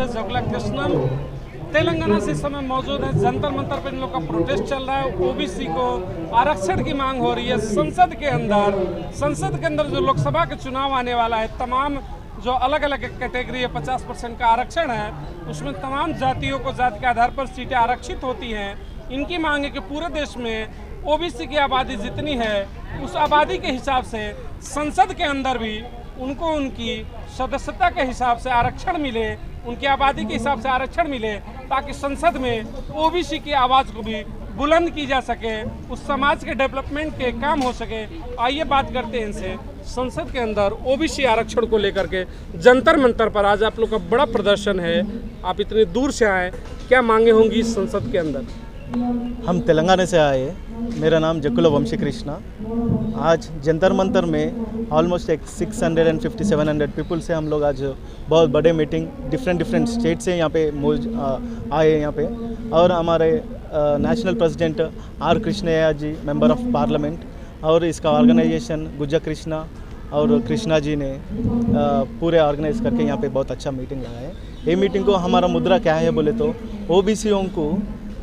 है जगला कृष्णन, तेलंगाना से इस समय मौजूद है। जंतर मंतर पर इन लोग का प्रोटेस्ट चल रहा है। ओबीसी को आरक्षण की मांग हो रही है। संसद के अंदर जो लोकसभा के चुनाव आने वाला है, तमाम जो अलग अलग कैटेगरी है, 50% का आरक्षण है, उसमें तमाम जातियों को जाति के आधार पर सीटें आरक्षित होती हैं। इनकी मांग है कि पूरे देश में ओबीसी की आबादी जितनी है, उस आबादी के हिसाब से संसद के अंदर भी उनको उनकी सदस्यता के हिसाब से आरक्षण मिले, उनकी आबादी के हिसाब से आरक्षण मिले, ताकि संसद में ओबीसी की आवाज़ को भी बुलंद की जा सके, उस समाज के डेवलपमेंट के काम हो सके। आइए बात करते हैं इनसे। संसद के अंदर ओबीसी आरक्षण को लेकर के जंतर मंतर पर आज आप लोग का बड़ा प्रदर्शन है, आप इतने दूर से आए, क्या मांगे होंगी इस संसद के अंदर? हम तेलंगाना से आए, मेरा नाम जकुला वंशी कृष्णा। आज जंतर मंतर में ऑलमोस्ट 650-700 पीपल से हम लोग आज बहुत बड़े मीटिंग डिफरेंट स्टेट से यहाँ पे आए यहाँ पे। और हमारे national president R Krishnaiah ji, member of parliament, और इसका ऑर्गेनाइजेशन गुज्जा कृष्णा और कृष्णा जी ने पूरे ऑर्गेनाइज करके यहाँ पे बहुत अच्छा मीटिंग लगाया है। ये मीटिंग को हमारा मुद्रा क्या है बोले तो ओबीसीओं को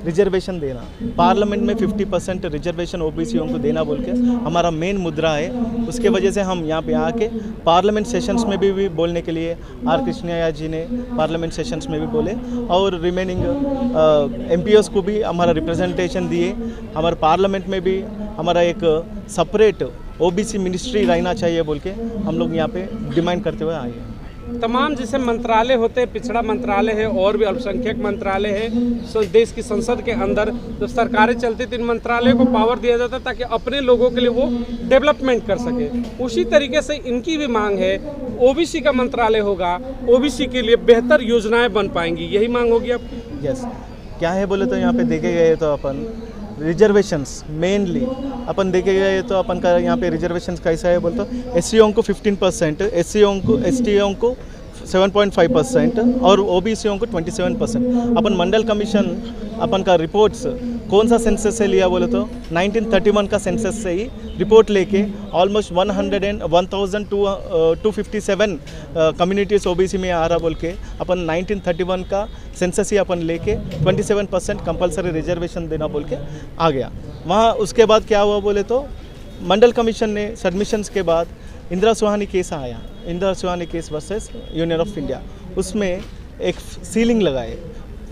रिजर्वेशन देना, पार्लियामेंट में 50% रिजर्वेशन ओबीसीओं को देना बोल के हमारा मेन मुद्रा है। उसके वजह से हम यहाँ पे आके पार्लियामेंट सेशंस में भी बोलने के लिए आर कृष्णैया जी ने पार्लियामेंट सेशंस में भी बोले, और रिमेनिंग एमपीओस को भी हमारा रिप्रेजेंटेशन दिए। हमारे पार्लियामेंट में भी हमारा एक सेपरेट ओबीसी मिनिस्ट्री रहना चाहिए बोल के हम लोग यहाँ पे डिमांड करते हुए आए हैं। तमाम जैसे मंत्रालय होते हैं, पिछड़ा मंत्रालय है और भी अल्पसंख्यक मंत्रालय है, देश की संसद के अंदर जब सरकारें चलती तो इन मंत्रालयों को पावर दिया जाता है ताकि अपने लोगों के लिए वो डेवलपमेंट कर सके। उसी तरीके से इनकी भी मांग है, ओबीसी का मंत्रालय होगा, ओबीसी के लिए बेहतर योजनाएं बन पाएंगी, यही मांग होगी आपकी? यस, क्या है बोले तो यहाँ पे देखे गए तो अपन रिजर्वेशंस मेनली अपन देखे गए तो अपन का यहाँ पे रिजर्वेशंस कैसा है बोलते तो एससीओं को 15%, एसटीओं को 7.5% और ओबीसीओं को 27%। अपन मंडल कमीशन अपन का रिपोर्ट्स कौन सा सेंसस से लिया बोले तो 1931 का सेंसस से ही रिपोर्ट लेके ऑलमोस्ट 1257 कम्युनिटीज़ ओबीसी में आ रहा बोल के अपन 1931 का सेंसस ही अपन लेके 27% कंपलसरी रिजर्वेशन देना बोल के आ गया। वहाँ उसके बाद क्या हुआ बोले तो मंडल कमीशन ने सबमिशंस के बाद इंदिरा सुहानी केस आया, Indira Sawhney case versus Union of India, उसमें एक सीलिंग लगाए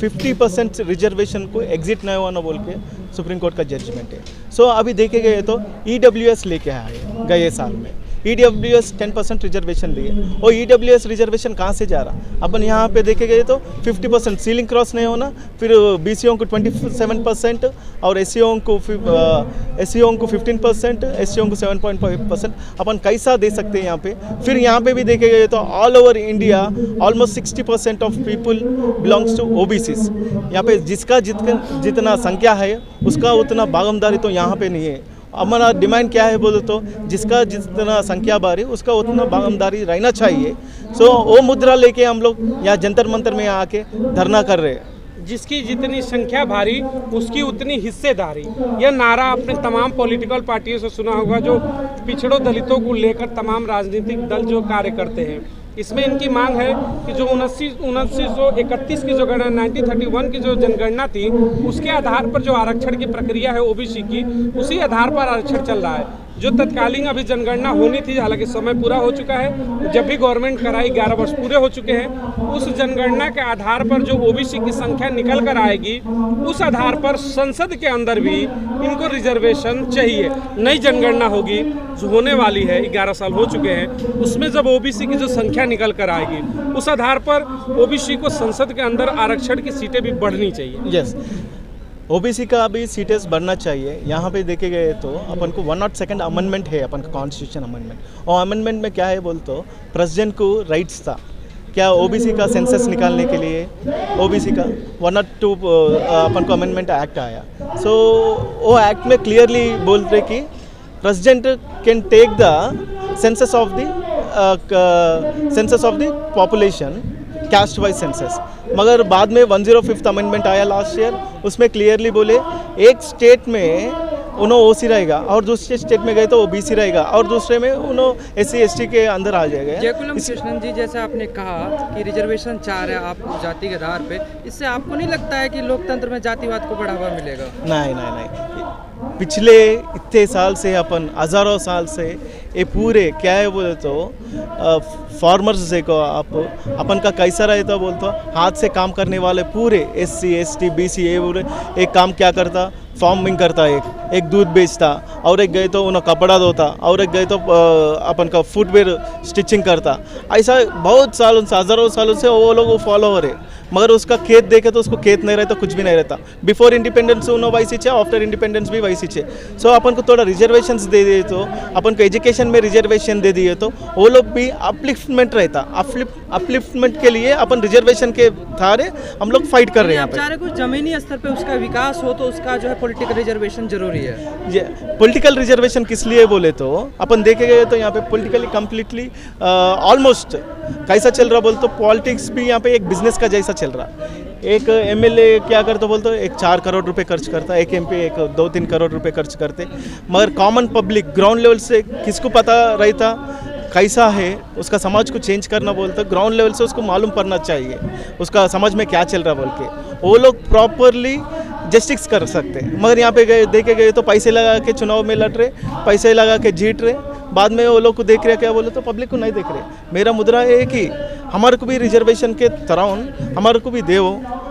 50% रिजर्वेशन को एग्जिट नहीं होना बोल के सुप्रीम कोर्ट का जजमेंट है। सो अभी देखे गए तो ईडब्ल्यूएस लेके आए गए साल में, ईडब्ल्यूएस 10% रिजर्वेशन लिए, और ईडब्ल्यूएस रिजर्वेशन कहाँ से जा रहा? अपन यहाँ पे देखे गए तो 50% सीलिंग क्रॉस नहीं होना, फिर बीसीओं को 27% और एससीओं को 15%, एससीओं को 7.5%। अपन कैसा दे सकते हैं यहाँ पे? फिर यहाँ पे भी देखे गए तो all over India almost 60% of people belongs to OBCs. यहाँ पे जिसका जितना संख्या है उसका उतना भागीदारी तो यहाँ पे नहीं है। हमारा डिमांड क्या है बोले तो जिसका जितना संख्या बारी उसका उतना भागीदारी रहना चाहिए। सो वो मुद्रा लेके हम लोग यहाँ जंतर मंतर में आके धरना कर रहे हैं। जिसकी जितनी संख्या भारी उसकी उतनी हिस्सेदारी, यह नारा आपने तमाम पॉलिटिकल पार्टियों से सुना होगा, जो पिछड़ों दलितों को लेकर तमाम राजनीतिक दल जो कार्य करते हैं। इसमें इनकी मांग है कि जो 1931 की जो गणना 1931 की जो जनगणना थी उसके आधार पर जो आरक्षण की प्रक्रिया है ओबीसी की, उसी आधार पर आरक्षण चल रहा है। जो तत्कालीन अभी जनगणना होनी थी, हालांकि समय पूरा हो चुका है, जब भी गवर्नमेंट कराई 11 वर्ष पूरे हो चुके हैं, उस जनगणना के आधार पर जो ओबीसी की संख्या निकल कर आएगी उस आधार पर संसद के अंदर भी इनको रिजर्वेशन चाहिए। नई जनगणना होगी जो होने वाली है, 11 साल हो चुके हैं, उसमें जब ओबीसी की जो संख्या निकल कर आएगी उस आधार पर ओबीसी को संसद के अंदर आरक्षण की सीटें भी बढ़नी चाहिए। यस, ओबीसी का भी सीटेस बढ़ना चाहिए। यहाँ पे देखे गए तो अपन को 102nd अमेंडमेंट है अपन का कॉन्स्टिट्यूशन अमेंडमेंट, और अमेंडमेंट में क्या है बोल तो प्रेसिडेंट को राइट्स था क्या ओबीसी का सेंसस निकालने के लिए, ओबीसी का 102 अपन को अमेंडमेंट एक्ट आया। सो वो एक्ट में क्लियरली बोल रहे कि president can take the census of the population caste wise census, मगर बाद में 105th अमेंडमेंट आया लास्ट ईयर, उसमें क्लियरली बोले एक स्टेट में उन्होंने ओसी रहेगा, और दूसरे स्टेट में गए तो वो बीसी रहेगा, और दूसरे में उन्होंने एससी एसटी के अंदर आ जाएगा। जयकुलम कृष्णन जी, जैसा आपने कहा कि रिजर्वेशन चाह रहे हैं आप जाति के आधार पे, इससे आपको नहीं लगता है कि लोकतंत्र में जातिवाद को बढ़ावा मिलेगा? नहीं। पिछले इतने साल से अपन हज़ारों साल से ये पूरे क्या है बोले तो फार्मर्स देखो आप, अपन का कैसा रहता बोलते हाथ से काम करने वाले पूरे एससी एसटी बीसी ये पूरे एक काम क्या करता, फार्मिंग करता, एक दूध बेचता, और एक गए तो उन्हें कपड़ा धोता, और एक गए तो अपन का फुटवेयर स्टिचिंग करता। ऐसा बहुत सालों से, हज़ारों सालों से वो लोग फॉलो हो रहे, मगर उसका खेत देखे तो उसको खेत नहीं रहता, कुछ भी नहीं रहता। बिफोर इंडिपेंडेंस उन्होंने वैसी छे, आफ्टर इंडिपेंडेंस भी वैसी छे। सो अपन को थोड़ा रिजर्वेशंस दे दिए तो, अपन को एजुकेशन में रिजर्वेशन दे दिए तो वो लोग भी अपलिफ्टमेंट रहता। अपलिफ्टमेंट के लिए अपन रिजर्वेशन के थारे हम लोग फाइट कर रहे हैं। आप चाह रहे कुछ जमीनी स्तर पे उसका विकास हो तो उसका जो है पॉलिटिकल रिजर्वेशन जरूरी है। ये पॉलिटिकल रिजर्वेशन किस लिए बोले तो अपन देखे गए तो यहाँ पे पॉलिटिकली कम्प्लीटली ऑलमोस्ट कैसा चल रहा बोल तो पॉलिटिक्स भी यहाँ पे एक बिजनेस का जैसा चल रहा। एक एमएलए क्या करता बोलते एक 4 करोड़ रुपए खर्च करता, एक एमपी एक 2-3 करोड़ रुपए खर्च करते, मगर कॉमन पब्लिक ग्राउंड लेवल से किसको पता रहता कैसा है उसका समाज को चेंज करना बोलते, ग्राउंड लेवल से उसको मालूम पड़ना चाहिए उसका समाज में क्या चल रहा बोल के, वो लोग प्रॉपरली जस्टिस कर सकते। मगर यहाँ पे गए देखे गए तो पैसे लगा के चुनाव में लड़ रहे, पैसे लगा के जीत रहे, बाद में वो लोग को देख रहे क्या बोले तो पब्लिक को नहीं देख रहे। मेरा मुद्रा है कि हमारे को भी रिजर्वेशन के तरह हमारे को भी दे,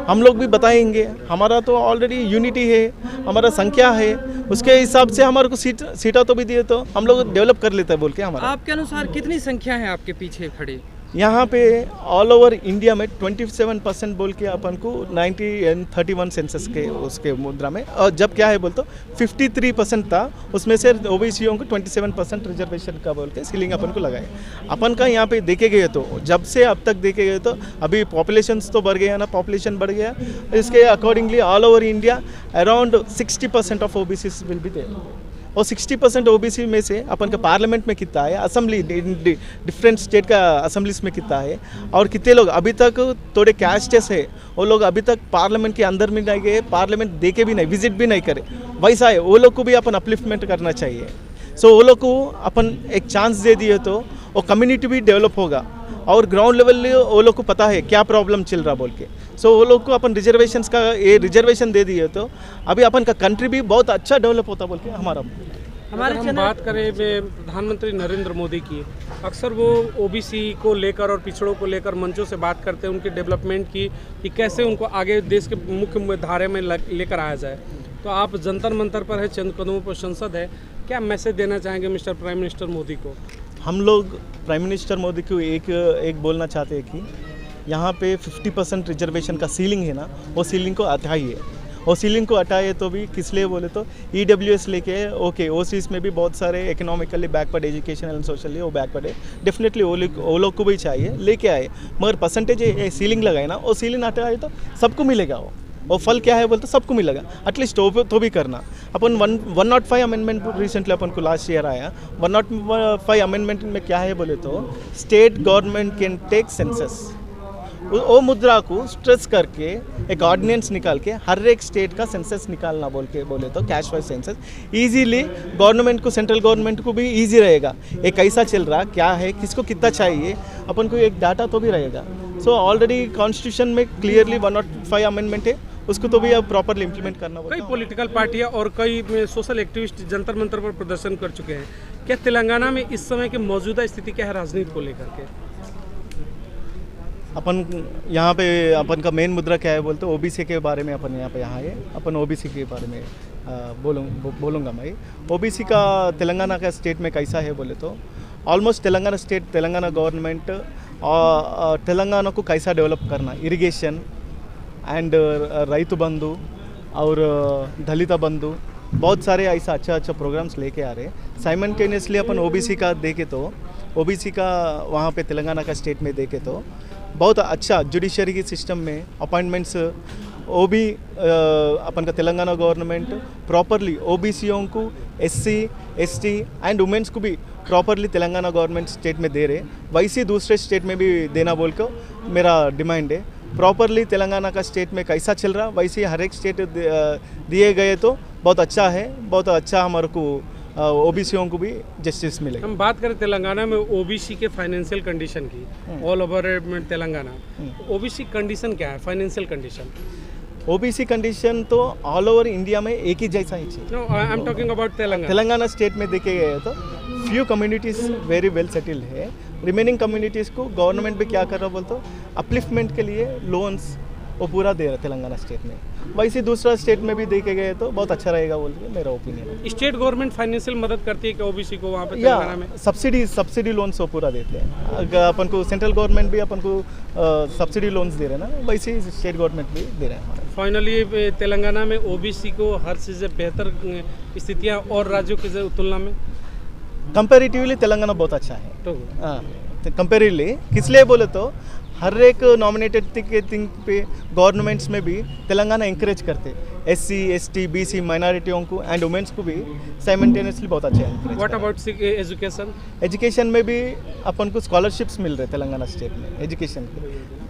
हम लोग भी बताएंगे। हमारा तो ऑलरेडी यूनिटी है, हमारा संख्या है, उसके हिसाब से हमारे को सीटा तो भी दिए तो हम लोग डेवलप कर लेते हैं बोल के। हमारा आपके अनुसार कितनी संख्या है आपके पीछे खड़ी? यहाँ पे ऑल ओवर इंडिया में 27% बोल के अपन को 1931 सेंसस के उसके मुद्रा में, और जब क्या है बोल तो 53% था, उसमें से ओबीसीओं को 27% रिजर्वेशन का बोल के सीलिंग अपन को लगाए। अपन का यहाँ पे देखे गए तो जब से अब तक देखे गए तो अभी पॉपुलेशन तो बढ़ गया ना, पॉपुलेशन बढ़ गया, इसके accordingly all over India around 60% of OBC will be there. और 60% ओबीसी में से अपन का पार्लियामेंट में कितना है, असेंबली डिफरेंट स्टेट का असेंबलीज में कितना है, और कितने लोग अभी तक थोड़े कैस्टेस है वो लोग अभी तक पार्लियामेंट के अंदर में नहीं गए, पार्लियामेंट देखे भी नहीं, विजिट भी नहीं करे, वैसा है वो लोग को भी अपन अपलिफ्टमेंट करना चाहिए। सो वो लोग को अपन एक चांस दे दिए तो वो कम्युनिटी भी डेवलप होगा, और ग्राउंड लेवल वो लोग को पता है क्या प्रॉब्लम चल रहा बोल के। सो वो लोग को अपन रिजर्वेशंस का ये रिजर्वेशन दे दिए तो अभी अपन का कंट्री भी बहुत अच्छा डेवलप होता बोल के हमारा। हमारे हम बात करें प्रधानमंत्री नरेंद्र मोदी की, अक्सर वो ओबीसी को लेकर और पिछड़ों को लेकर मंचों से बात करते हैं उनके डेवलपमेंट की, कि कैसे उनको आगे देश के मुख्य धारे में लेकर आया जाए। तो आप जंतर मंतर पर है, चंद कदमों पर संसद है, क्या मैसेज देना चाहेंगे मिस्टर प्राइम मिनिस्टर मोदी को? हम लोग प्राइम मिनिस्टर मोदी को एक बोलना चाहते हैं कि यहाँ पे 50% रिजर्वेशन का सीलिंग है ना, वो सीलिंग को हटाइए। और सीलिंग को हटाए तो भी किस लिए बोले तो EWS लेके ओके, ओसीज में भी बहुत सारे economically backward, education and socially वो बैकवर्ड है, डेफिनेटली वो लोग को भी चाहिए, लेके आए, मगर परसेंटेज सीलिंग लगाए ना, वो सीलिंग हटाए तो सबको मिलेगा। वो फल क्या है बोलते सबको मिलेगा, एटलीस्ट तो भी करना। अपन 105 अमेंडमेंट रिसेंटली अपन को लास्ट ईयर आया, 105 अमेंडमेंट में क्या है बोले तो state government can take census, वो मुद्रा को स्ट्रेस करके एक ऑर्डिनेंस निकाल के हर एक स्टेट का सेंसस निकालना बोले तो cash wise census easily government को, सेंट्रल गवर्नमेंट को भी इजी रहेगा, एक कैसा चल रहा क्या है, किसको कितना चाहिए, अपन को एक डाटा तो भी रहेगा। सो ऑलरेडी कॉन्स्टिट्यूशन में क्लियरली 105 अमेंडमेंट है, उसको तो भी अब प्रॉपरली इम्प्लीमेंट करना होगा। कई पॉलिटिकल पार्टियां और कई सोशल एक्टिविस्ट जंतर मंतर पर प्रदर्शन कर चुके हैं, क्या तेलंगाना में इस समय की मौजूदा स्थिति क्या है राजनीति को लेकर के? अपन यहाँ पे अपन का मेन मुद्रा क्या है बोलते ओबीसी के बारे में अपन यहाँ है, अपन ओबीसी के बारे में बोलूँगा मैं। ओबीसी का तेलंगाना का स्टेट में कैसा है बोले तो ऑलमोस्ट तेलंगाना गवर्नमेंट तेलंगाना को कैसा डेवलप करना, इरिगेशन एंड रैतु बंधु और दलित बंधु, बहुत सारे ऐसा अच्छा प्रोग्राम्स लेके आ रहे हैं। साइमल्टेनियसली अपन ओबीसी का देखे तो ओबीसी का वहाँ पे तेलंगाना का स्टेट में देखे तो बहुत अच्छा जुडिशरी की सिस्टम में अपॉइंटमेंट्स, वो भी अपन का तेलंगाना गवर्नमेंट प्रॉपरली ओबीसीओं को, SC ST एंड वुमेंस को भी प्रॉपरली तेलंगाना गवर्नमेंट स्टेट में दे रहे, वैसे दूसरे स्टेट में भी देना बोल कर मेरा डिमांड है। प्रॉपरली तेलंगाना का स्टेट में कैसा चल रहा वैसे हर एक स्टेट दिए गए तो बहुत अच्छा है, बहुत अच्छा हमारे को ओबीसीओं को भी जस्टिस मिलेगा। हम बात करें तेलंगाना में ओबीसी के फाइनेंशियल कंडीशन की, all over Telangana OBC condition क्या है, फाइनेंशियल कंडीशन? ओबीसी कंडीशन तो ऑल ओवर इंडिया में एक ही जैसा ही चाहिए। No, I am talking about Telangana. Telangana state में देखे गए तो few communities very well settled है, रिमेनिंग कम्युनिटीज़ को गवर्नमेंट भी क्या कर रहा बोलते अपलिफ्टमेंट के लिए लोन्स वो पूरा दे रहा है तेलंगाना स्टेट में। वैसे दूसरा स्टेट में भी देखे गए तो बहुत अच्छा रहेगा बोल के मेरा ओपिनियन है। स्टेट गवर्नमेंट फाइनेंशियल मदद करती है कि ओबीसी को वहाँ पे तेलंगाना में? सब्सिडी लोन्स वो पूरा देते हैं। अगर अपन को सेंट्रल गवर्नमेंट भी अपन को सब्सिडी लोन्स दे रहे हैं ना, वैसे ही स्टेट गवर्नमेंट भी दे रहे हैं हमारा। फाइनली तेलंगाना में ओबीसी को हर चीज़ से बेहतर स्थितियाँ और राज्यों की तुलना में कंपेरेटिवली तेलंगाना बहुत अच्छा है। तो कंपेरेटिवली किस लिए बोले तो हर एक नॉमिनेटेड थिंग पे गवर्नमेंट्स में भी तेलंगाना इंकरेज करते SC, ST, BC माइनॉरिटियों को एंड वुमेन्स को भी साइमल्टेनियसली बहुत अच्छे encourage व्हाट कर रहे अबाउट एजुकेशन? हैं। एजुकेशन में भी अपन को स्कॉलरशिप्स मिल रहे तेलंगाना स्टेट में एजुकेशन के,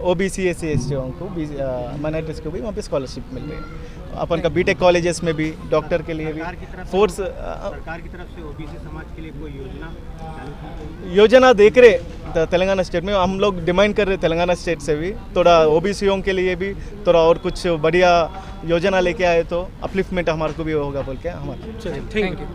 OBC, SC, ST को माइनॉरिटीज़ को भी वहाँ पे स्कॉलरशिप मिल रही है। अपन का बीटेक कॉलेजेस में भी डॉक्टर के लिए भी फोर्स सरकार की तरफ से ओबीसी समाज के लिए कोई योजना देख रहे तेलंगाना स्टेट में। हम लोग डिमांड कर रहे तेलंगाना स्टेट से भी थोड़ा ओबीसीओं के लिए भी थोड़ा और कुछ बढ़िया योजना लेके आए तो अपलिफ्टमेंट हमारे को भी होगा बोल के हमारा। चलिए, थैंक यू।